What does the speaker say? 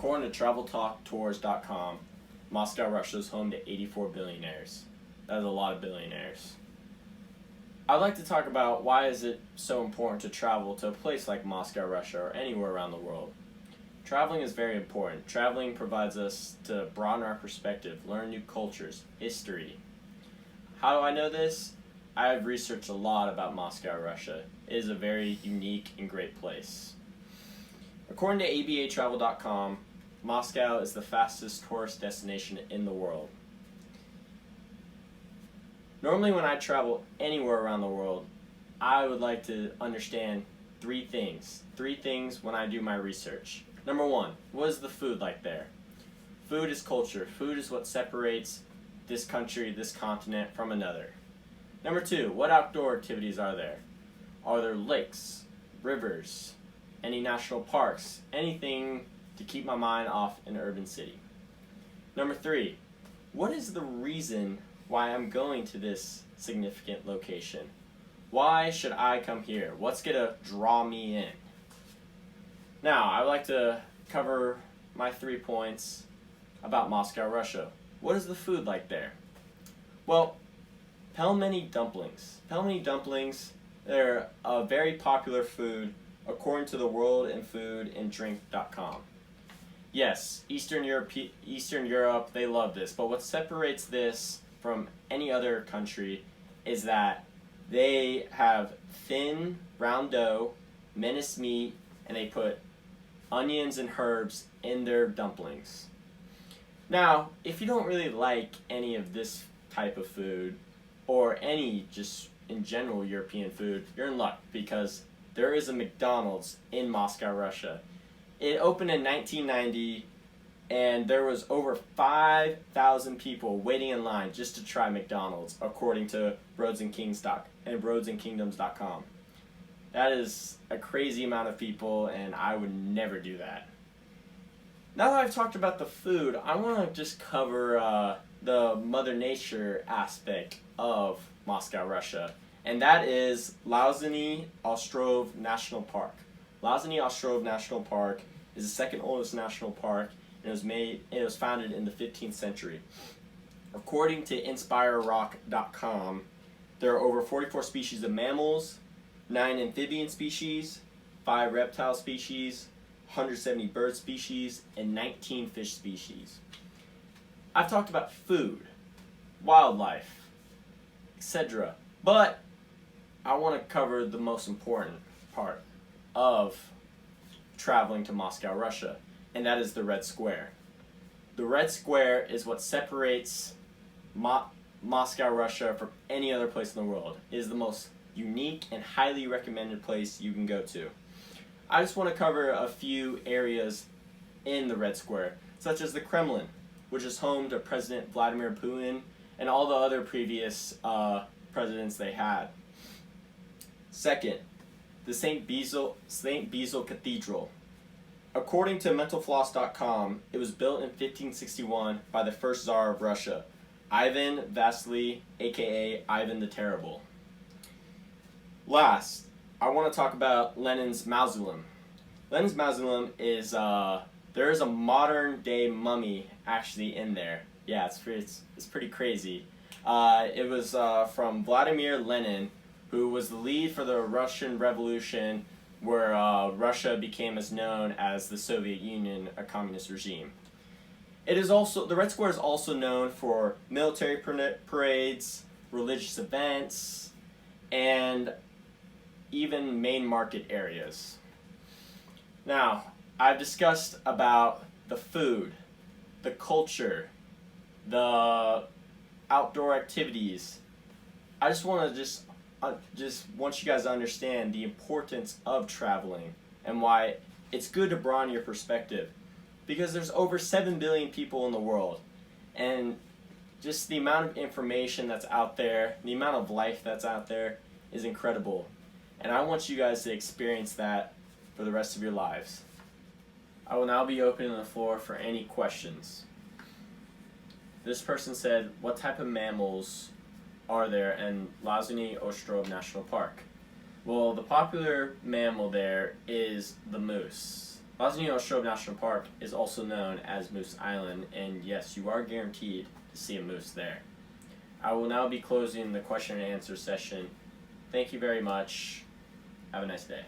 According to TravelTalkTours.com, Moscow, Russia is home to 84 billionaires. That is a lot of billionaires. I'd like to talk about why is it so important to travel to a place like Moscow, Russia, or anywhere around the world. Traveling is very important. Traveling provides us to broaden our perspective, learn new cultures, history. How do I know this? I have researched a lot about Moscow, Russia. It is a very unique and great place. According to ABAtravel.com, Moscow is the fastest tourist destination in the world. Normally when I travel anywhere around the world, I would like to understand three things. Three things when I do my research. Number one, what is the food like there? Food is culture. Food is what separates this country, this continent from another. Number two, what outdoor activities are there? Are there lakes, rivers, any national parks, anything to keep my mind off an urban city? Number three, what is the reason why I'm going to this significant location? Why should I come here? What's going to draw me in? Now, I would like to cover my 3 points about Moscow, Russia. What is the food like there? Well, pelmeni dumplings. Pelmeni dumplings, they're a very popular food according to the World and Food and Drink.com. Yes, Eastern Europe, they love this, but what separates this from any other country is that they have thin, round dough, minced meat, and they put onions and herbs in their dumplings. Now, if you don't really like any of this type of food, or any just in general European food, you're in luck because there is a McDonald's in Moscow, Russia. It opened in 1990, and there was over 5,000 people waiting in line just to try McDonald's, according to RoadsandKingdoms.com. That is a crazy amount of people, and I would never do that. Now that I've talked about the food, I want to just cover the Mother Nature aspect of Moscow, Russia, and that is Lauzenny Ostrov National Park. Lauzenny Ostrov National Park is the second oldest national park, and it was founded in the 15th century. According to InspireRock.com, there are over 44 species of mammals, 9 amphibian species, 5 reptile species, 170 bird species, and 19 fish species. I've talked about food, wildlife, etc. But I want to cover the most important part of traveling to Moscow, Russia, and that is the Red Square. The Red Square is what separates Moscow, Russia from any other place in the world. It is the most unique and highly recommended place you can go to. I just want to cover a few areas in the Red Square, such as the Kremlin, which is home to President Vladimir Putin and all the other previous presidents they had. Second, the St. Basil Cathedral. According to MentalFloss.com, it was built in 1561 by the first Tsar of Russia, Ivan Vasily, aka Ivan the Terrible. Last, I want to talk about Lenin's Mausoleum. Lenin's Mausoleum is, there is a modern day mummy actually in there. Yeah, it's pretty crazy. It was from Vladimir Lenin, who was the lead for the Russian Revolution, where Russia became as known as the Soviet Union, a communist regime. The Red Square is also known for military parades, religious events, and even main market areas. Now, I've discussed about the food, the culture, the outdoor activities. I just want to just want you guys to understand the importance of traveling and why it's good to broaden your perspective, because there's over 7 billion people in the world, and just the amount of information that's out there, the amount of life that's out there is incredible, and I want you guys to experience that for the rest of your lives. I will now be opening the floor for any questions. This person said, what type of mammals are there in Lauzenny Ostrov National Park? Well, the popular mammal there is the moose. Bosnia Strobe National Park is also known as Moose Island, and yes, you are guaranteed to see a moose there. I will now be closing the question and answer session. Thank you very much. Have a nice day.